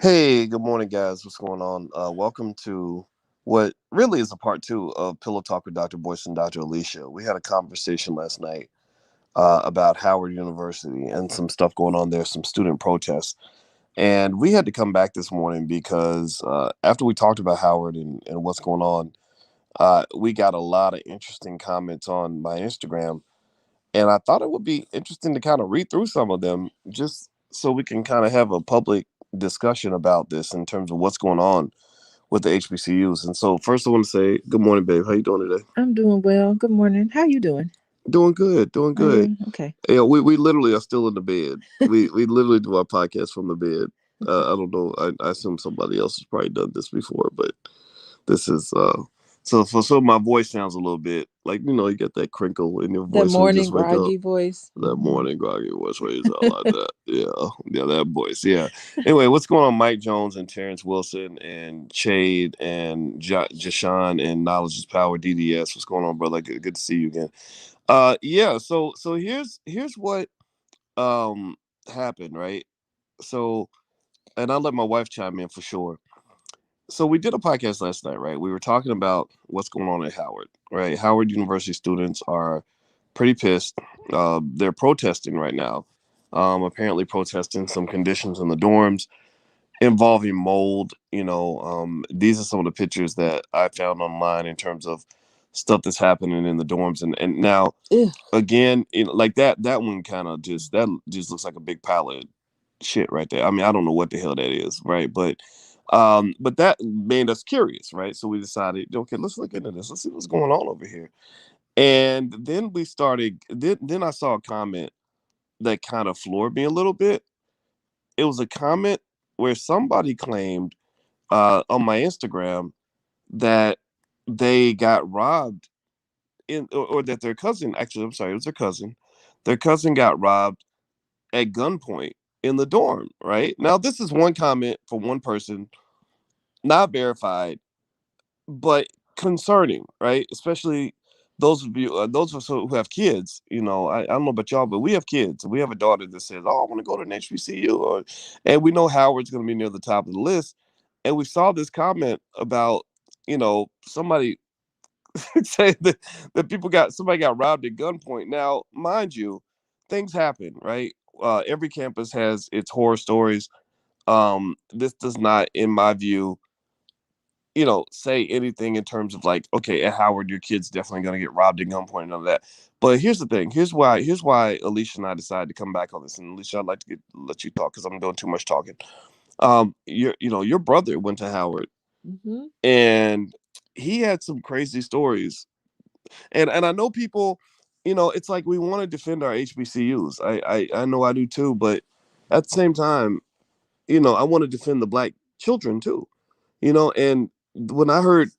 Hey, good morning, guys. What's going on? Welcome to what really is a part two of Pillow Talk with Dr. Boyce and Dr. Alicia. We had a conversation last night about Howard University and some stuff going on there, some student protests. And we had to come back this morning because after we talked about Howard and what's going on, we got a lot of interesting comments on my Instagram. And I thought it would be interesting to kind of read through some of them just so we can kind of have a public discussion about this in terms of what's going on with the HBCUs. And so first I want to say good morning, babe. How you doing today? I'm doing well. Good morning. How you doing? Doing good, doing Are good. you okay? Yeah, we literally are still in the bed. We literally do our podcast from the bed. I don't know. I assume somebody else has probably done this before, but this is so my voice sounds a little bit like you get that crinkle in your That voice when you morning just wake up. groggy voice. That morning groggy voice where you sound like that. Yeah, that voice. Yeah. Anyway, what's going on, Mike Jones and Terrence Wilson and Chade and Jashawn and Knowledge is Power DDS? What's going on, brother? Good to see you again. Yeah. So here's what um happened, right? So, and I'll let my wife chime in for sure. So we did a podcast last night, right? We were talking about what's going on at Howard, right? Howard University students are pretty pissed. They're protesting right now. Apparently protesting some conditions in the dorms involving mold. These are some of the pictures that I found online in terms of stuff that's happening in the dorms. And now Ugh. again, like that one kind of just looks like a big pile of shit right there. I mean, I don't know what the hell that is, right? But that made us curious, right? So we decided, okay, let's look into this. Let's see what's going on over here. And then we started. Then I saw a comment that kind of floored me a little bit. It was a comment where somebody claimed on my Instagram that they got robbed or that their cousin. Actually, I'm sorry, it was their cousin. Their cousin got robbed at gunpoint in the dorm. Right now, this is one comment for one person, not verified but concerning, right? Especially those of you, those of us who have kids. I don't know about y'all, but we have kids. We have a daughter that says, "Oh, I want to go to an HBCU," and we know Howard's going to be near the top of the list. And we saw this comment about, somebody saying that somebody got robbed at gunpoint. Now, mind you, things happen, right? Every campus has its horror stories. This does not, in my view, say anything in terms of like, okay, at Howard, your kid's definitely going to get robbed at gunpoint and all that. But here's the thing. Here's why Alicia and I decided to come back on this. And Alicia, I'd like to let you talk because I'm doing too much talking. Your brother went to Howard Mm-hmm. and he had some crazy stories. And I know people, it's like we want to defend our HBCUs. I know I do too, but at the same time, I want to defend the black children too. And when I heard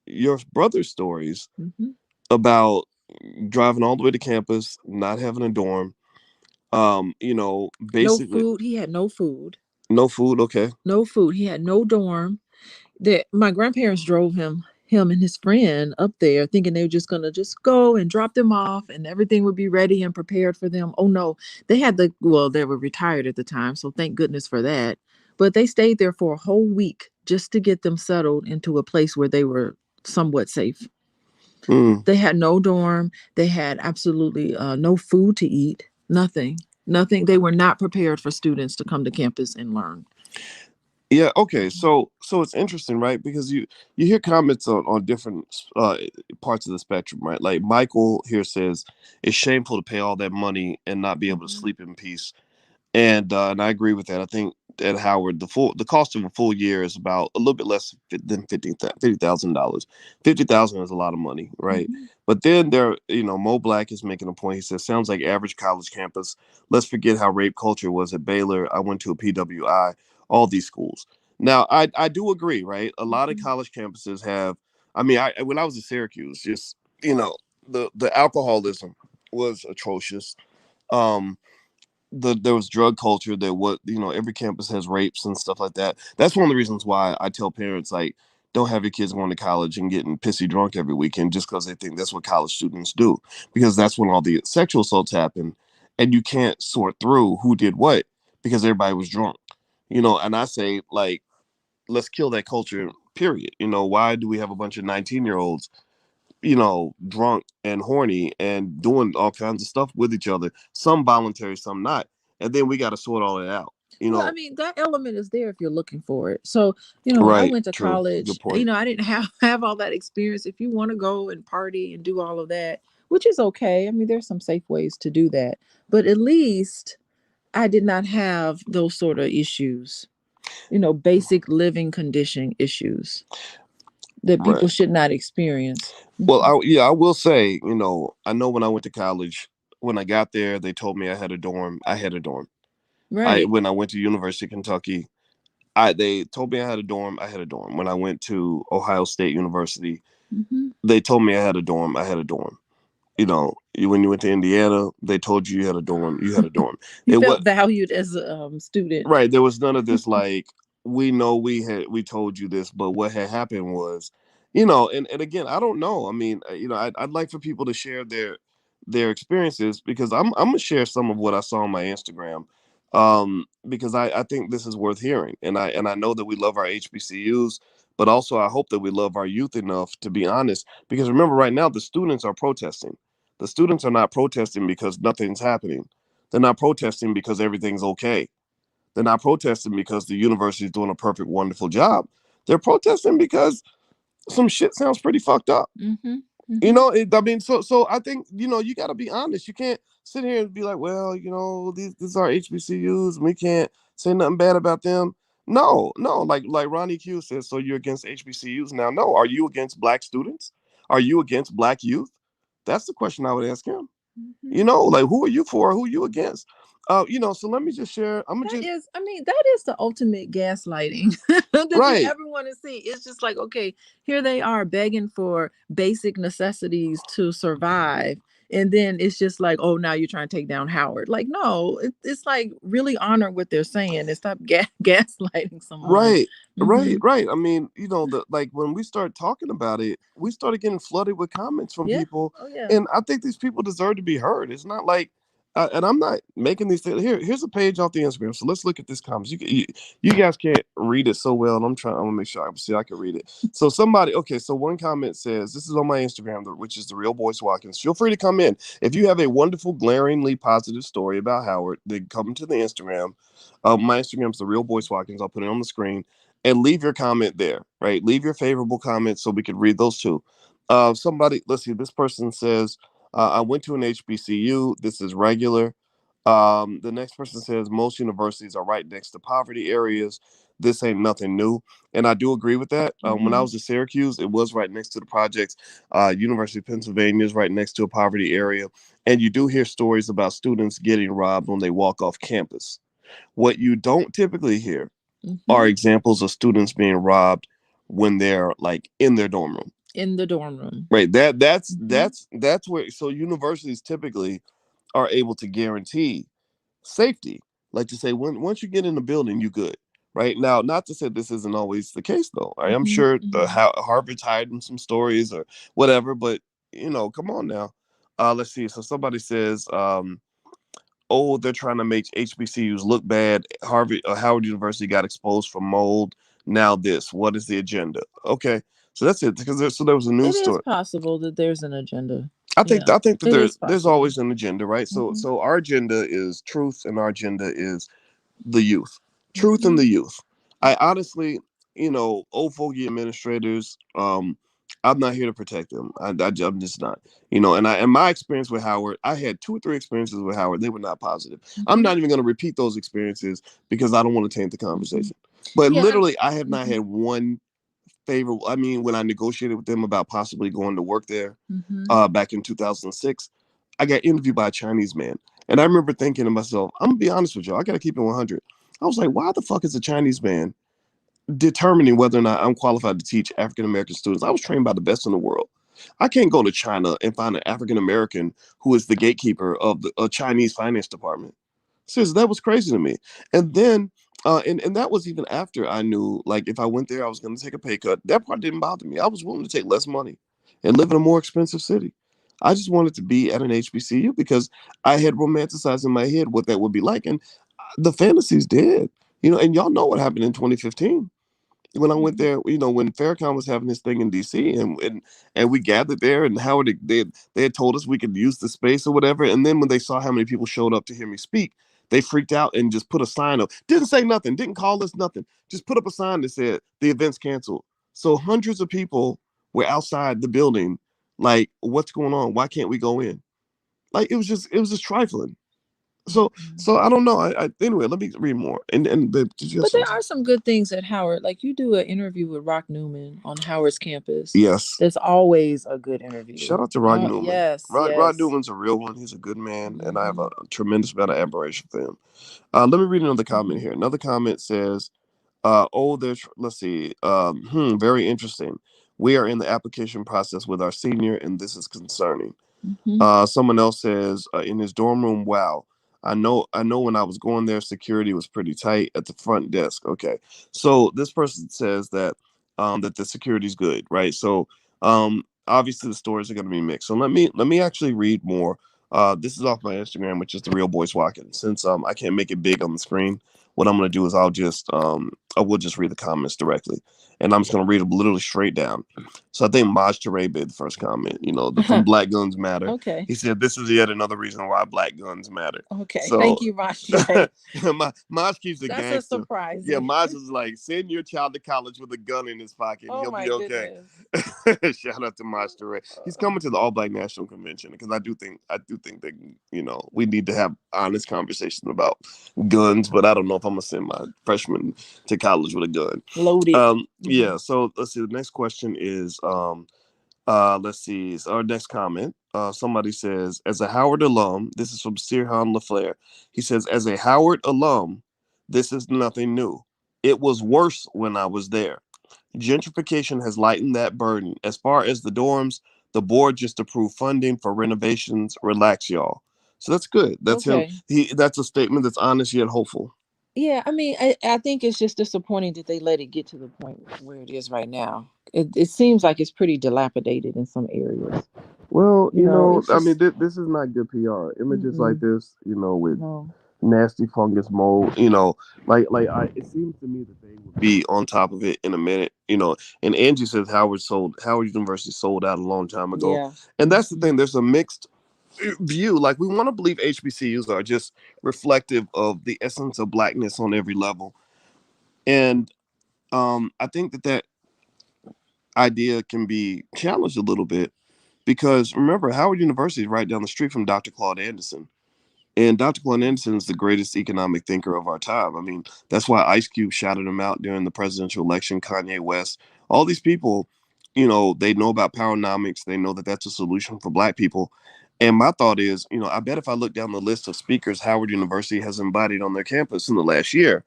your brother's stories Mm-hmm. about driving all the way to campus, not having a dorm, No basically food. He had no food. no food. Okay. No food. He had no dorm. That my grandparents drove him and his friend up there thinking they were just gonna just go and drop them off and everything would be ready and prepared for them. Oh no, they were retired at the time, so thank goodness for that. But they stayed there for a whole week just to get them settled into a place where they were somewhat safe. Mm. They had no dorm. They had absolutely no food to eat. Nothing. Nothing. They were not prepared for students to come to campus and learn. Yeah. Okay. So it's interesting, right? Because you hear comments on different parts of the spectrum, right? Like Michael here says it's shameful to pay all that money and not be able to Mhm. sleep in peace. And I agree with that. I think at Howard, the cost of a full year is about a little bit less than $50,000. 50,000 is a lot of money, right? Mhm. But then Mo Black is making a point. He says, "Sounds like average college campus. Let's forget how rape culture was at Baylor. I went to a PWI. All these schools. Now, I do agree, right? A lot of Mhm. college campuses have. I mean, I when I was at Syracuse, just the alcoholism was atrocious. Um, there was drug culture that what every campus has rapes and stuff like that. That's one of the reasons why I tell parents like don't have your kids going to college and getting pissy drunk every weekend just because they think that's what college students do, because that's when all the sexual assaults happen and you can't sort through who did what because everybody was drunk. And I say, like, let's kill that culture, period. Why do we have a bunch of 19-year-olds, drunk and horny and doing all kinds of stuff with each other, some voluntary, some not, and then we got to sort all that out, Well, I mean, that element is there if you're looking for it. So, when I right? went to True, good college, point. I didn't have all that experience. If you want to go and party and do all of that, which is okay. I mean, there's some safe ways to do that. But at least I did not have those sort of issues, basic living condition issues that Right. people should not experience. Well, Mhm. I will say, I know when I went to college, when I got there, they told me I had a dorm. I had a dorm. I Right. When I went to University of Kentucky, they told me I had a dorm. I had a dorm. When I went to Ohio State University, Hmm. they told me I had a dorm. I had a dorm. When you went to Indiana, they told you you had a dorm. You had a dorm. You It felt was valued as a student. right. There was none of this like we know we told you this, but what had happened was, and again, I don't know. I mean, I'd like for people to share their experiences because I'm gonna share some of what I saw on my Instagram, because I think this is worth hearing, and I know that we love our HBCUs, but also I hope that we love our youth enough to be honest. Because remember, right now the students are protesting. The students are not protesting because nothing's happening. They're not protesting because everything's okay. They're not protesting because the university is doing a perfect, wonderful job. They're protesting because some shit sounds pretty fucked up. Hmm. Hmm. I mean, so I think you got to be honest. You can't sit here and be like, well, these are HBCUs, and we can't say nothing bad about them. No, no, like Ronnie Q says. So you're against HBCUs now? No, are you against black students? Are you against black youth? That's the question I would ask him. Hmm. Like who are you for? Who are you against? So let me just share. I'm gonna That just is, I mean, that is the ultimate gaslighting that you right. ever want to see. It's just like, okay, here they are begging for basic necessities to survive. And then it's just like, oh, now you're trying to take down Howard. Like, no, it's like really honor what they're saying and stop gaslighting someone. Right, right, Hmm. right. I mean, the like when we start talking about it, we started getting flooded with comments from Yeah. people, Oh, yeah. and I think these people deserve to be heard. It's not like, and I'm not making these things. Here's a page off the Instagram. So let's look at this comments. You guys can't read it so well, and I want to make sure I can read it. So okay. So one comment says, "This is on my Instagram, which is the Real Boyce Watkins. Feel free to come in if you have a wonderful, glaringly positive story about Howard. Then come to the Instagram. My Instagram's the Real Boyce Watkins. I'll put it on the screen and leave your comment there. Right, leave your favorable comments so we can read those too. Let's see. This person says, I went to an HBCU. This is regular. The next person says most universities are right next to poverty areas. This ain't nothing new, and I do agree with that. When I Hmm. was at Syracuse, it was right next to the projects. University of Pennsylvania is right next to a poverty area, and you do hear stories about students getting robbed when they walk off campus. What you don't typically hear are Hmm. examples of students being robbed when they're like in their dorm room. In the dorm room. Right. That's Hmm. that's that's where so universities typically are able to guarantee safety. Like to say once you get in the building, you good. Right now, not to say this isn't always the case though. I am Hmm. sure Hmm. Harvard's hiding some stories or whatever, but come on now. Let's see. So somebody says, oh, they're trying to make HBCUs look bad. Howard University got exposed for mold. Now this, what is the agenda? Okay, so that's it. Because there was a It news is story. possible that there's an agenda. I think Yeah, I think that it is there's possible. always an agenda, right? So Hmm. so our agenda is truth, and our agenda is the youth, truth, and Hmm. the youth. I honestly, old fogey administrators. I'm not here to protect them. I'm just not. And my experience with Howard, I had 2 or 3 experiences with Howard. They were not positive. I'm Hmm. not even going to repeat those experiences because I don't want to taint the Hmm. conversation. But Yeah. literally, I have not Hmm. had one favorable. I mean, when I negotiated with them about possibly going to work there, Hmm. back in 2006, I got interviewed by a Chinese man. And I remember thinking to myself, I'm gonna be honest with you, I gotta keep it 100. I was like, why the fuck is a Chinese man determining whether or not I'm qualified to teach African American students? I was trained by the best in the world. I can't go to China and find an African American who is the gatekeeper of the Chinese finance department. Seriously, that was crazy to me. And then, and that was even after I knew, like, if I went there, I was going to take a pay cut. That part didn't bother me. I was willing to take less money and live in a more expensive city. I just wanted to be at an HBCU because I had romanticized in my head what that would be like, and the fantasy's dead. And y'all know what happened in 2015 when I went Mhm. there. When Farrakhan was having his thing in DC, and we gathered there, and Howard, they had told us we could use the space or whatever. And then when they saw how many people showed up to hear me speak, they freaked out and just put a sign up. Didn't say nothing, didn't call us nothing. Just put up a sign that said the event's canceled. So hundreds of people were outside the building, like, what's going on? Why can't we go in? Like, it was just trifling. So I don't know. Anyway, let me read more. And did you have But there something? are some good things at Howard. Like you do an interview with Rock Newman on Howard's campus. Yes. That's always a good interview. Shout out to Rod Oh, Newman. yes, Rod yes. Newman's a real one. He's a good man, and I have a Hmm. tremendous amount of admiration for him. Let me read another comment Hmm. here. Another comment says, let's see. Very interesting. We are in the application process with our senior, and this is concerning. Hmm. Someone else says, in his dorm room, wow. I know when I was going there, security was pretty tight at the front desk. Okay. So this person says that the security's good, right? So obviously the stories are gonna be mixed. So let me actually read more. This is off my Instagram, which is the real Boyce Watkins. Since I can't make it big on the screen, what I'm gonna do is I will just read the comments directly. And I'm just gonna read them literally straight down. So I think Maj Toure made the first comment, from Black Guns Matter. Okay. He said, "This is yet another reason why Black Guns Matter." Okay. So Thank you, Mashere. Maj keeps a That's a gangster. Yeah, surprising. Maj is like, send your child to college with a gun in his pocket and Oh he'll my be okay. goodness. Shout out to Maj Toure. He's coming to the All Black National Convention because I do think that we need to have honest conversations about guns, but I don't know if I'm gonna send my freshman to college with a gun. Loaded. Hmm. Yeah, so let's see. The next question is let's see. Our next comment. Somebody says, as a Howard alum, this is from Sirhan LaFleur. He says, as a Howard alum, this is nothing new. It was worse when I was there. Gentrification has lightened that burden. As far as the dorms, the board just approved funding for renovations. Relax, y'all. So that's good. That's him. Okay. That's a statement that's honest yet hopeful. Yeah, I mean, I think it's just disappointing that they let it get to the point where it is right now. It seems like it's pretty dilapidated in some areas. Well, It's I mean, just this is not good PR. Images like mm-mm, this, with no. nasty fungus mold, it seems to me that they would be on top of it in a minute, And Angie says Howard University sold out a long time ago, Yeah. and that's the Hmm. thing. There's a mixed view. Like, we want to believe HBCUs are just reflective of the essence of blackness on every level, and I think that idea can be challenged a little bit because remember, Howard University is right down the street from Dr. Claude Anderson. And Dr. Claude Anderson is the greatest economic thinker of our time. I mean, that's why Ice Cube shouted him out during the presidential election, Kanye West. All these people, they know about powernomics. They know that that's a solution for black people. And my thought is, I bet if I look down the list of speakers Howard University has invited on their campus in the last year,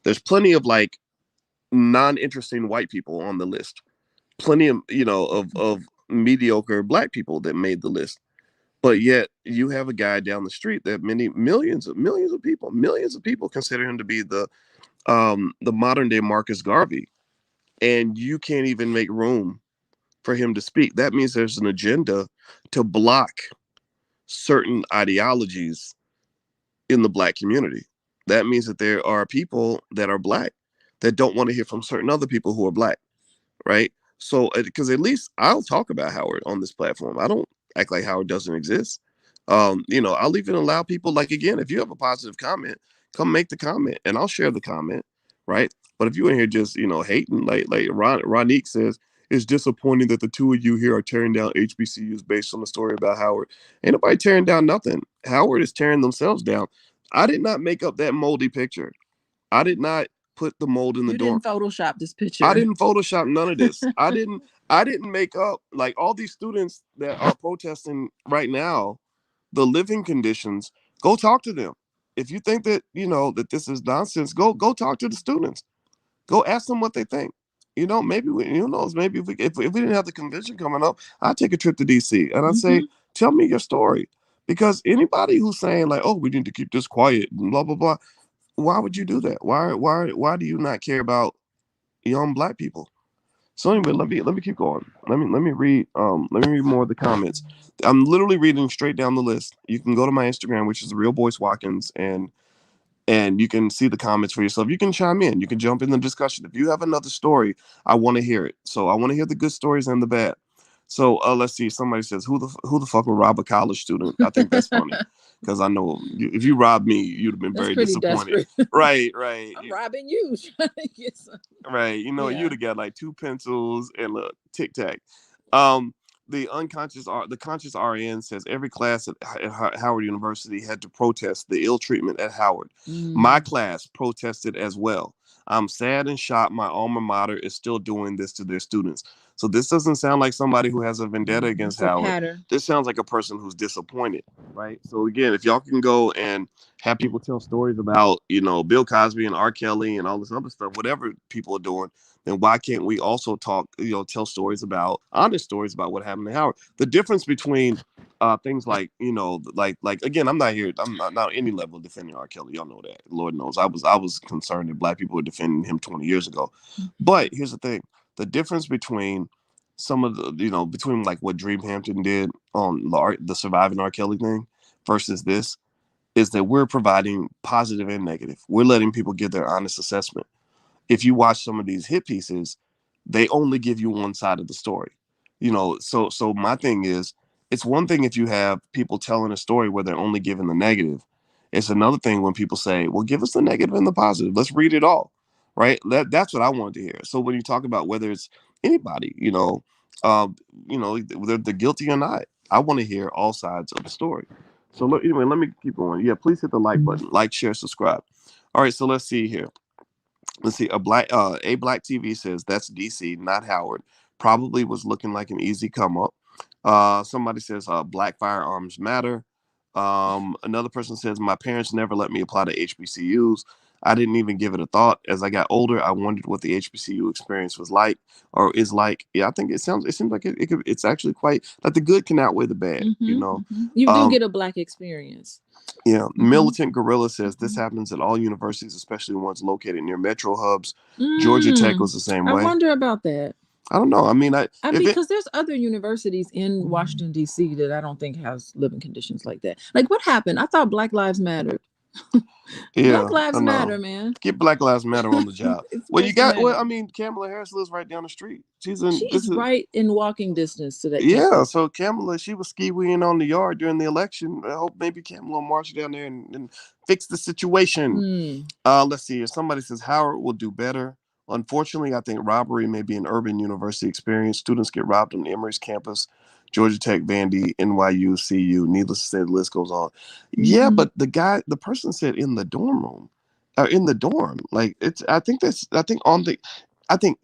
there's plenty of like non-interesting white people on the list. Plenty of, of mediocre black people that made the list, but yet you have a guy down the street that many millions of people consider him to be the modern day Marcus Garvey, and you can't even make room for him to speak. That means there's an agenda to block certain ideologies in the black community. That means that there are people that are black that don't want to hear from certain other people who are black, right? So, because at least I'll talk about Howard on this platform. I don't act like Howard doesn't exist. I'll even allow people, like, again, if you have a positive comment, come make the comment, and I'll share the comment, right? But if you in here just hating, like Ronique says, it's disappointing that the two of you here are tearing down HBCUs based on the story about Howard. Ain't nobody tearing down nothing. Howard is tearing themselves down. I did not make up that moldy picture. I did not put the mold in the You dorm. didn't Photoshop this I picture. didn't Photoshop none of this. I didn't make up, like, all these students that are protesting right now, the living conditions. Go talk to them. If you think that that this is nonsense, go talk to the students. Go ask them what they think. Maybe who knows? Maybe if we didn't have the convention coming up, I'd take a trip to DC and I'd say, Hmm. tell me your story. Because anybody who's saying like, oh, we need to keep this quiet and blah blah blah, why would you do that? Why do you not care about young black people? So anyway, let me keep going. Let me read more of the comments. I'm literally reading straight down the list. You can go to my Instagram, which is the real Boyce Watkins, and and you can see the comments for yourself. You can chime in. You can jump in the discussion. If you have another story, I want to hear it. So I want to hear the good stories and the bad. So let's see. Somebody says, "Who the fuck would rob a college student?" I think that's funny because I know if you robbed me, you'd have been That's very pretty disappointed. desperate. Right, right. I'm robbing you. Trying to get some. Right. Yeah. You'd have got like two pencils and a tic tac. Um, the conscious RN says every class at Howard University had to protest the ill treatment at Howard. My Mm. class protested as well. I'm sad and shocked my alma mater is still doing this to their students. So this doesn't sound like somebody who has a vendetta against It's a Howard. pattern. This sounds like a person who's disappointed, right? So again, if y'all can go and have people tell stories about, Bill Cosby and R. Kelly and all this other stuff, whatever people are doing, then why can't we also talk, tell stories about honest stories about what happened to Howard? The difference between things like, like again, I'm not any level of defending R. Kelly. Y'all know that. Lord knows. I was concerned that black people were defending him 20 years ago. But here's the thing. The difference between some of the, between like what Dream Hampton did on the surviving R. Kelly thing versus this is that we're providing positive and negative. We're letting people give their honest assessment. If you watch some of these hit pieces, they only give you one side of the story. So my thing is, it's one thing if you have people telling a story where they're only giving the negative. It's another thing when people say, "Well, give us the negative and the positive. Let's read it all." Right? That's what I wanted to hear. So when you talk about whether it's anybody, um, they're guilty or not, I want to hear all sides of the story. So anyway, let me keep going. Yeah, please hit the like button, like, share, subscribe. All right, so let's see here. Let's see. A Black TV says that's DC, not Howard. Probably was looking like an easy come up. Somebody says black firearms matter. Another person says my parents never let me apply to HBCUs. I didn't even give it a thought. As I got older, I wondered what the HBCU experience was like or is like. Yeah, I think it seems like it's actually quite like the good can outweigh the bad. You do Um, get a black experience. yeah, Mm-hmm. Militant Gorilla says this happens at all universities, especially ones located near metro hubs. Georgia Tech Mm. was the same I way. wonder about that. I don't know. I mean, I if mean, it, because there's other universities in Washington D.C. that I don't think has living conditions like that. Like, what happened? I thought Black Lives Mattered. Black yeah, I Lives know. Matter, man. Get Black Lives Matter on the job. It's Well, you supposed to got. Well, matter. I mean, Kamala Harris lives right down the street. She's She in. is This is right in walking distance to that Yeah. campus. So Kamala, she was skiing on the yard during the election. I hope maybe Kamala will march down there and fix the situation. Hmm. Let's see. If somebody says Howard will do better. Unfortunately, I think robbery may be an urban university experience. Students get robbed on Emory's campus, Georgia Tech, Vandy, NYU, CU. Needless to say, the list goes on. Yeah, Mm-hmm. but the person said in the dorm room, or in the dorm. Like it's. I think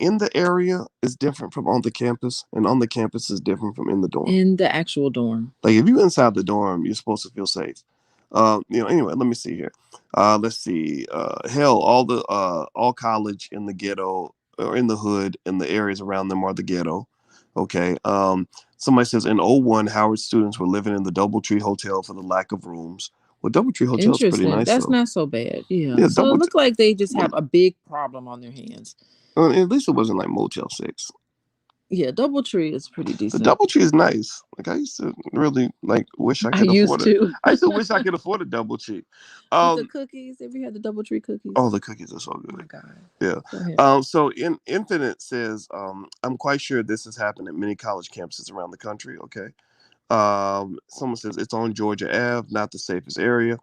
in the area is different from on the campus, and on the campus is different from in the dorm. In the actual dorm. Like if you're inside the dorm, you're supposed to feel safe. Anyway, let me see here. Let's see. Hell, all college in the ghetto or in the hood and the areas around them are the ghetto. Okay. Somebody says in '01, Howard students were living in the Doubletree Hotel for the lack of rooms. Well, Doubletree Hotel is pretty Interesting. nice That's though. not so bad. Yeah. Yeah, So it Double. looked like they just Well, have a big problem on their hands. at least it wasn't like Motel 6. Yeah, DoubleTree is pretty The decent. DoubleTree is nice. Like I used to really like wish I I could used afford it. to. I used to wish I could afford a DoubleTree. With the Um, cookies. Have you had the DoubleTree cookies? oh, the cookies are so Oh good. my God. Yeah. Go ahead. So in Infinite says, I'm quite sure this has happened at many college campuses around the country. Okay. Someone says it's on Georgia Ave, not the safest area.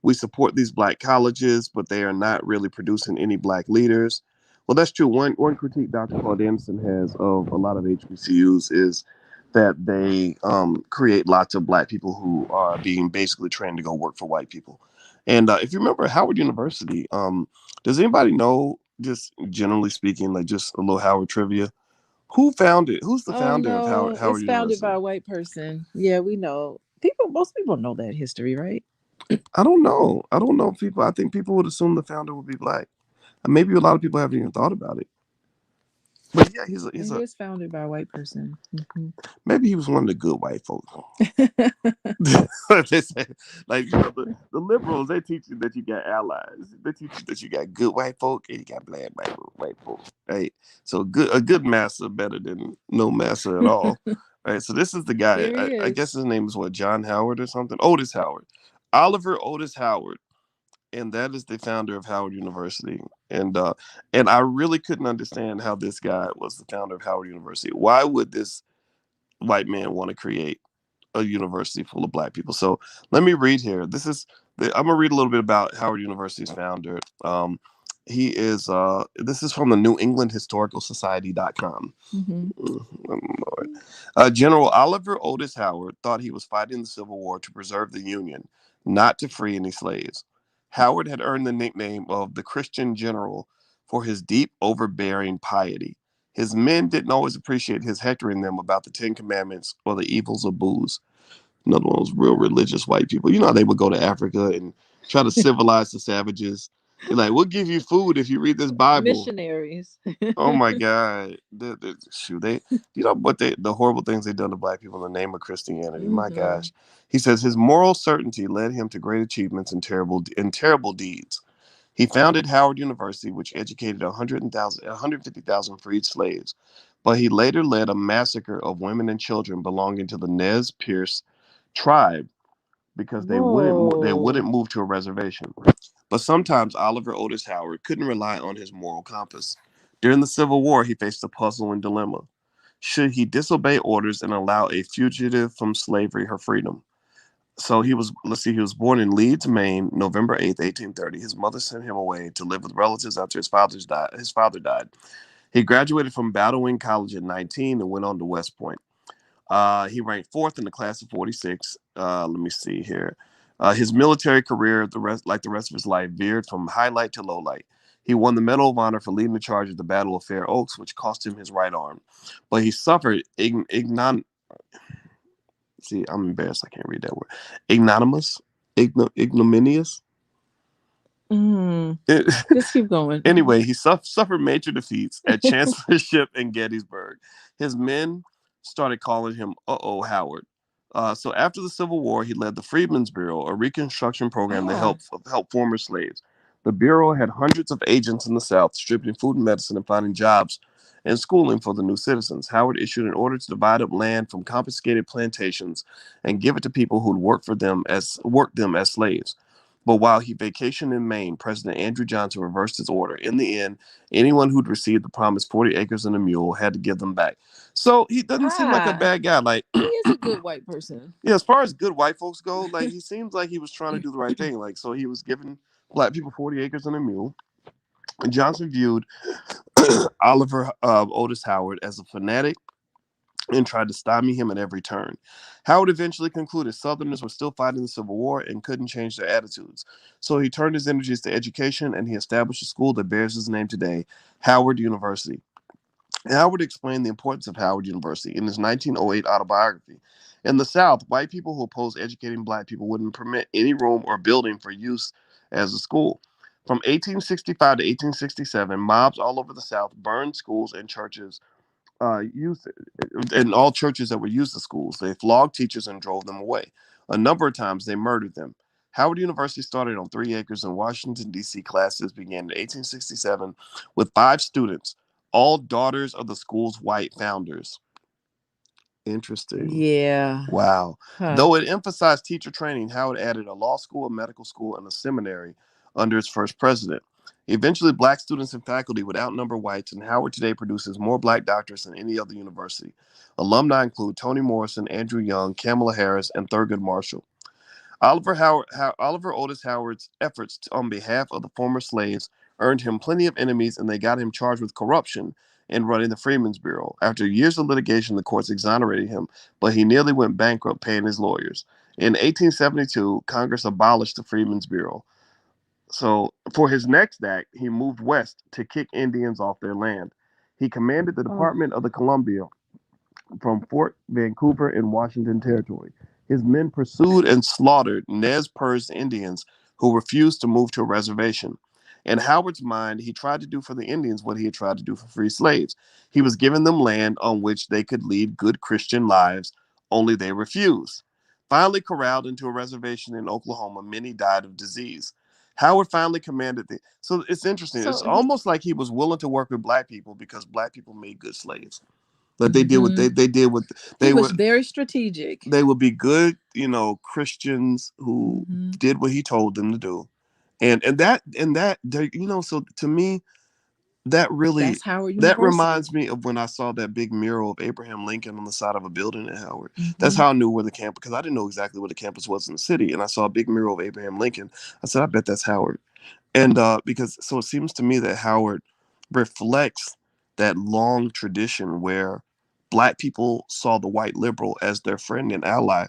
We support these black colleges, but they are not really producing any black leaders. Well, that's true. One critique Dr. Claude Anderson has of a lot of HBCUs is that they create lots of black people who are being basically trained to go work for white people. And if you remember Howard University, does anybody know, just generally speaking, like just a little Howard trivia? Who founded? Who's the Oh founder of no, Howard it's founded by University? a white person. Yeah, we know. Most people know that history, right? I don't know. I don't know if people. I think people would assume the founder would be black. And maybe a lot of people haven't even thought about it. But yeah, he's It a is founded by a white person. maybe he was one of the good white folks. They say, like the liberals, they teach you that you got allies. They teach you that you got good white folk and you got bad white folk. Right. So a good master better than no master at all. Right. So this is the guy. There he I is. guess his name is what, John Howard or something. Otis Howard. Oliver Otis Howard. and that is the founder of Howard University. And uh, and I really couldn't understand how this guy was the founder of Howard University. Why would this white man want to create a university full of black people? So let me read here. I'm gonna read a little bit about Howard University's founder. He is this is from the New England Historical Society.com. Mm-hmm. Lord. General Oliver Otis Howard thought he was fighting the Civil War to preserve the Union, not to free any slaves. Howard had earned the nickname of the Christian General for his deep, overbearing piety. His men didn't always appreciate his hectoring them about the Ten Commandments or the evils of booze. Another one of those real religious white people. You know how they would go to Africa and try to civilize the savages. They're like, we'll give you food if you read this Bible. Missionaries. Oh my God! Shoot, you know what the horrible things they done to black people in the name of Christianity. My Mm-hmm. gosh, he says his moral certainty led him to great achievements and terrible deeds. He founded Howard University, which educated 150,000 freed slaves, but he later led a massacre of women and children belonging to the Nez Perce tribe because they Whoa. wouldn't move to a reservation. But sometimes Oliver Otis Howard couldn't rely on his moral compass. During the Civil War, he faced a puzzling dilemma. Should he disobey orders and allow a fugitive from slavery her freedom? So he was born in Leeds, Maine, November 8th, 1830. His mother sent him away to live with relatives after his father died. He graduated from Bowdoin College at 19 and went on to West Point. He ranked fourth in the class of 46. Let me see here. His military career, like the rest of his life, veered from highlight to lowlight. He won the Medal of Honor for leading the charge at the Battle of Fair Oaks, which cost him his right arm. But he suffered see, I'm embarrassed. I can't read that word. Ignominious. Mm. Just keep going. Anyway, he suffered major defeats at Chancellorsville and Gettysburg. His men started calling him "Uh-oh Howard." So after the Civil War, he led the Freedmen's Bureau, a reconstruction program to Ah. help former slaves. The bureau had hundreds of agents in the South distributing food and medicine and finding jobs and schooling for the new citizens. Howard issued an order to divide up land from confiscated plantations and give it to people who'd worked them as slaves. But while he vacationed in Maine, President Andrew Johnson reversed his order. In the end, anyone who'd received the promised 40 acres and a mule had to give them back. So he doesn't seem like a Ah. bad guy. Like, He is a good white person. yeah, as far as good white folks go, like he seems like he was trying to do the right thing. Like, so he was giving black people 40 acres and a mule. And Johnson viewed Oliver Otis Howard as a fanatic and tried to stymie him at every turn. Howard eventually concluded Southerners were still fighting the Civil War and couldn't change their attitudes. So he turned his energies to education and he established a school that bears his name today, Howard University. Howard explained the importance of Howard University in his 1908 autobiography. In the South, white people who opposed educating black people wouldn't permit any room or building for use as a school. From 1865 to 1867, mobs all over the South burned schools and churches used in all churches that were used as schools. They flogged teachers and drove them away. A number of times they murdered them. Howard University started on 3 acres in Washington, D.C. Classes began in 1867 with 5 students, all daughters of the school's white founders. Interesting. Yeah. Wow. Huh. Though it emphasized teacher training, Howard added a law school, a medical school, and a seminary under its first president. Eventually, black students and faculty would outnumber whites, and Howard today produces more black doctors than any other university. Alumni include Toni Morrison, Andrew Young, Kamala Harris, and Thurgood Marshall. Oliver Otis Howard's efforts on behalf of the former slaves earned him plenty of enemies, and they got him charged with corruption in running the Freedmen's Bureau. After years of litigation, the courts exonerated him, but he nearly went bankrupt paying his lawyers. In 1872, Congress abolished the Freedmen's Bureau. So, for his next act, he moved west to kick Indians off their land. He commanded the Oh. Department of the Columbia from Fort Vancouver in Washington Territory. His men pursued and slaughtered Nez Perce Indians who refused to move to a reservation. In Howard's mind, he tried to do for the Indians what he had tried to do for free slaves. He was giving them land on which they could lead good Christian lives, only they refused. Finally corralled into a reservation in Oklahoma, many died of disease. Howard finally commanded the. So it's interesting. It's So he. almost like he was willing to work with black people because black people made good slaves. That they did what Hmm. they did what He they was were very strategic. they would be good, Christians who Hmm. did what he told them to do, And that there, so to me, that really, That's Howard that University. reminds me of when I saw that big mural of Abraham Lincoln on the side of a building at Howard. That's Hmm. how I knew where the campus, because I didn't know exactly where the campus was in the city, and I saw a big mural of Abraham Lincoln. I said, I bet that's Howard. And because so it seems to me that Howard reflects that long tradition where black people saw the white liberal as their friend and ally,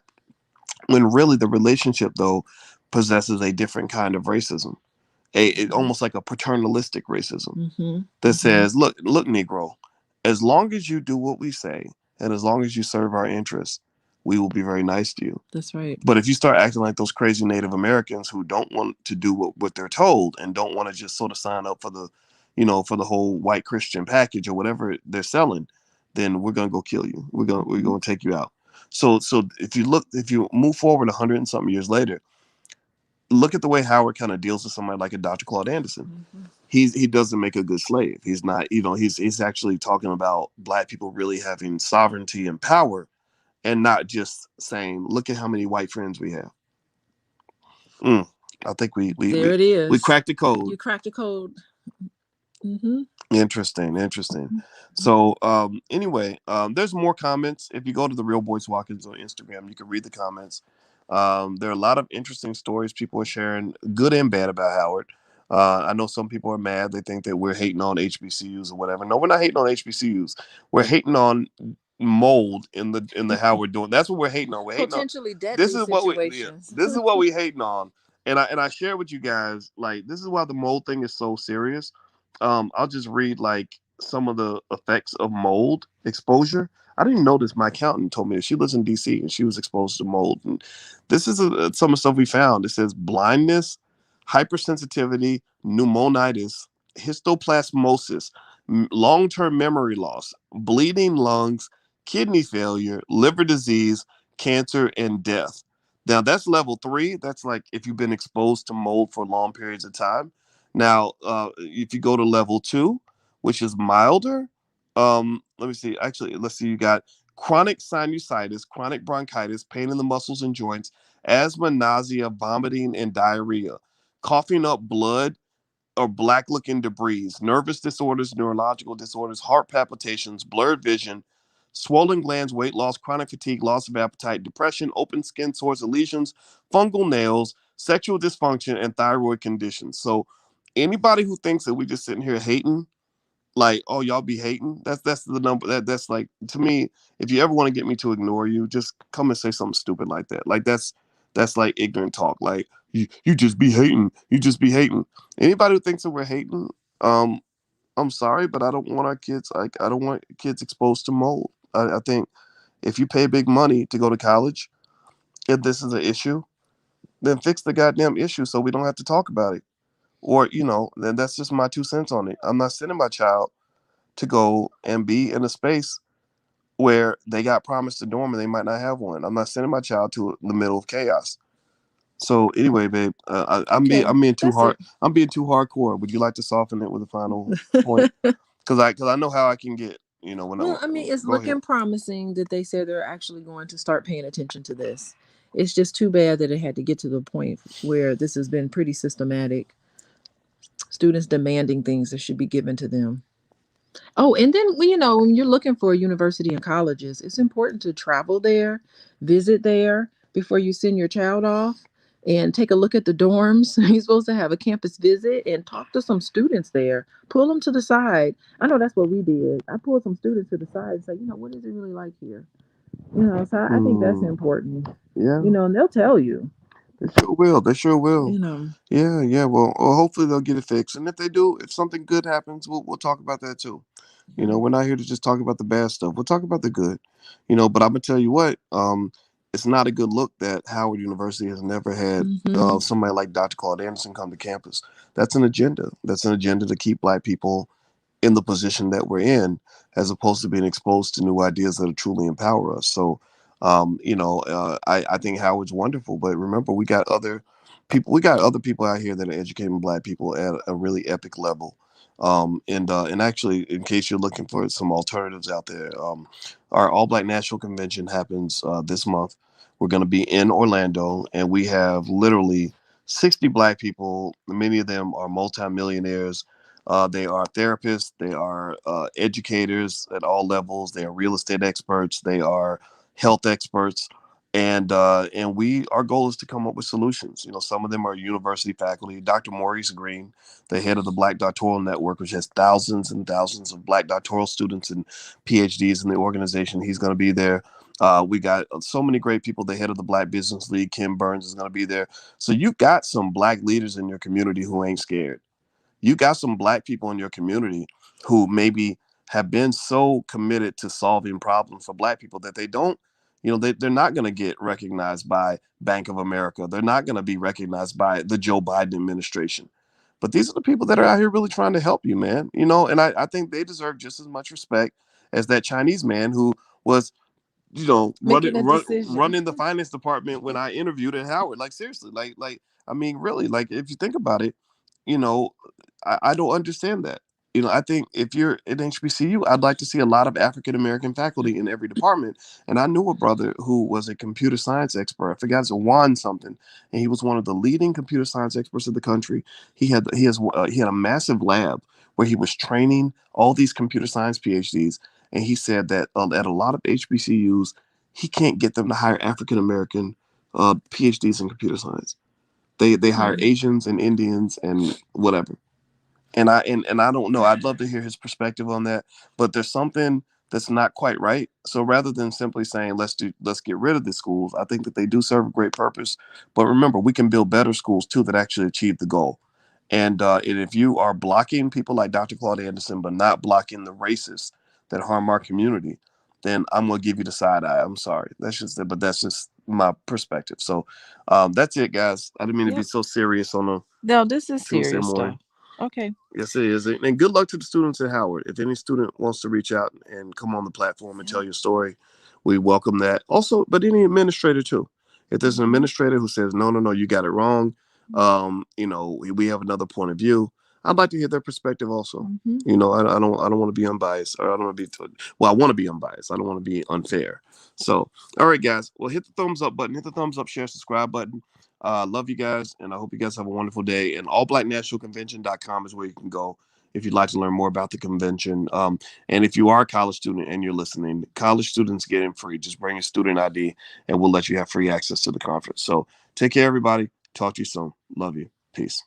when really the relationship though possesses a different kind of racism, almost like a paternalistic racism Hmm. that Hmm. says, look, Negro, as long as you do what we say and as long as you serve our interests, we will be very nice to you. That's right. But if you start acting like those crazy Native Americans who don't want to do what they're told and don't want to just sort of sign up for for the whole white Christian package or whatever they're selling, then we're gonna go kill you. We're Hmm. gonna take you out. So if you move forward 100 and something years later, look at the way Howard kind of deals with somebody like a Dr. Claude Anderson. Hmm. He doesn't make a good slave. He's not, he's actually talking about black people really having sovereignty and power, and not just saying, look at how many white friends we have. Mm, I think There it we is. cracked the code. You cracked the code. Hmm. Interesting, interesting. So anyway, there's more comments. If you go to the Real Boys Watkins on Instagram, you can read the comments. There are a lot of interesting stories people are sharing, good and bad, about Howard. I know some people are mad. They think that we're hating on HBCUs or whatever. No, we're not hating on HBCUs. We're hating on mold in the Howard doing. That's what we're hating on. We're hating on. Potentially This deadly is what we, yeah, situations. this is what we hating on. And I share with you guys, like, this is why the mold thing is so serious. I'll just read like some of the effects of mold exposure. I didn't know this. My accountant told me that she lives in DC and she was exposed to mold. And this is some of the stuff we found. It says blindness, hypersensitivity, pneumonitis, histoplasmosis, long term memory loss, bleeding lungs, kidney failure, liver disease, cancer, and death. Now, that's level 3. That's like if you've been exposed to mold for long periods of time. Now, if you go to level 2, which is milder, let me see. Actually, let's see. You got chronic sinusitis, chronic bronchitis, pain in the muscles and joints, asthma, nausea, vomiting, and diarrhea, coughing up blood or black looking debris, nervous disorders, neurological disorders, heart palpitations, blurred vision, swollen glands, weight loss, chronic fatigue, loss of appetite, depression, open skin sores and lesions, fungal nails, sexual dysfunction, and thyroid conditions. So anybody who thinks that we just sitting here hating, like, oh, y'all be hating, that's the number. That's like, to me, if you ever want to get me to ignore you, just come and say something stupid like that. Like, that's like ignorant talk. Like, you just be hating. You just be hating. Anybody who thinks that we're hating, um, I'm sorry, but I don't want our kids, like, I don't want kids exposed to mold. I think if you pay big money to go to college, if this is an issue, then fix the goddamn issue so we don't have to talk about it. Or, then that's just my 2 cents on it. I'm not sending my child to go and be in a space where they got promised a dorm and they might not have one. I'm not sending my child to the middle of chaos. So anyway, babe, Okay, I'm being too that's hard. it. I'm being too hardcore. Would you like to soften it with a final point? Because I know how I can get. When I Well, I mean, it's go ahead. looking promising that they said they're actually going to start paying attention to this. It's just too bad that it had to get to the point where this has been pretty systematic. Students demanding things that should be given to them. Oh, and then when you're looking for a university and colleges, it's important to travel there, visit there before you send your child off, and take a look at the dorms. You're supposed to have a campus visit and talk to some students there. Pull them to the side. I know that's what we did. I pulled some students to the side and say, what is it really like here? So I think that's Hmm. important. Yeah, And they'll tell you. they sure will. They sure will. You know. Yeah, yeah. Well, hopefully they'll get it fixed. And if they do, if something good happens, we'll talk about that too. Yeah. We're not here to just talk about the bad stuff. We'll talk about the good. But I'm gonna tell you what. It's not a good look that Howard University has never had Mm-hmm. somebody like Dr. Claude Anderson come to campus. That's an agenda. That's an agenda to keep Black people in the position that we're in, as opposed to being exposed to new ideas that truly empower us. So, I think Howard's wonderful, but remember, we got other people. We got other people out here that are educating Black people at a really epic level. And actually, in case you're looking for some alternatives out there, our All Black National Convention happens this month. We're going to be in Orlando, and we have literally 60 black people. Many of them are multimillionaires. They are therapists. They are educators at all levels. They are real estate experts. They are health experts. And we our goal is to come up with solutions. Some of them are university faculty. Dr. Maurice Green, the head of the Black Doctoral Network, which has thousands and thousands of Black doctoral students and PhDs in the organization. He's going to be there. We got so many great people. The head of the Black Business League, Kim Burns, is going to be there. So you've got some Black leaders in your community who ain't scared. You got some Black people in your community who maybe have been so committed to solving problems for Black people that they don't, they're not going to get recognized by Bank of America. They're not going to be recognized by the Joe Biden administration. But these are the people that are out here really trying to help you, man. And I think they deserve just as much respect as that Chinese man who was Making a decision. running the finance department when I interviewed at Howard. Like seriously, I mean, really, like if you think about it, you know, I don't understand that. I think if you're at HBCU, I'd like to see a lot of African American faculty in every department. And I knew a brother who was a computer science expert. I forgot it's a Juan something, and he was one of the leading computer science experts of the country. He had a massive lab where he was training all these computer science PhDs, and he said that at a lot of HBCUs, he can't get them to hire African American PhDs in computer science. They hire Hmm. Asians and Indians and whatever. And I don't know. I'd love to hear his perspective on that, but there's something that's not quite right. So rather than simply saying let's get rid of the schools, I think that they do serve a great purpose. But remember, we can build better schools too that actually achieve the goal. And if you are blocking people like Dr. Claude Anderson, but not blocking the racists that harm our community, then I'm gonna give you the side eye. I'm sorry. But that's just my perspective. So that's it, guys. I didn't mean to be Yep. so serious on a No, this is Tuesday serious morning. stuff. Okay. Yes, it is. And good luck to the students at Howard. If any student wants to reach out and come on the platform and tell Yeah. your story, we welcome that. Also, but any administrator too. If there's an Hmm. administrator who says, no, no, no, you got it wrong, we have another point of view, I'd like to hear their perspective also. Hmm. I don't want to be unbiased, or I don't want to be, well, I want to be unbiased. I don't want to be unfair. So, all right, guys, well, hit the thumbs up button, hit the thumbs up, share, subscribe button. Love you guys, and I hope you guys have a wonderful day. And allblacknationalconvention.com is where you can go if you'd like to learn more about the convention. And if you are a college student and you're listening, college students get in free. Just bring a student ID, and we'll let you have free access to the conference. So take care, everybody. Talk to you soon. Love you. Peace.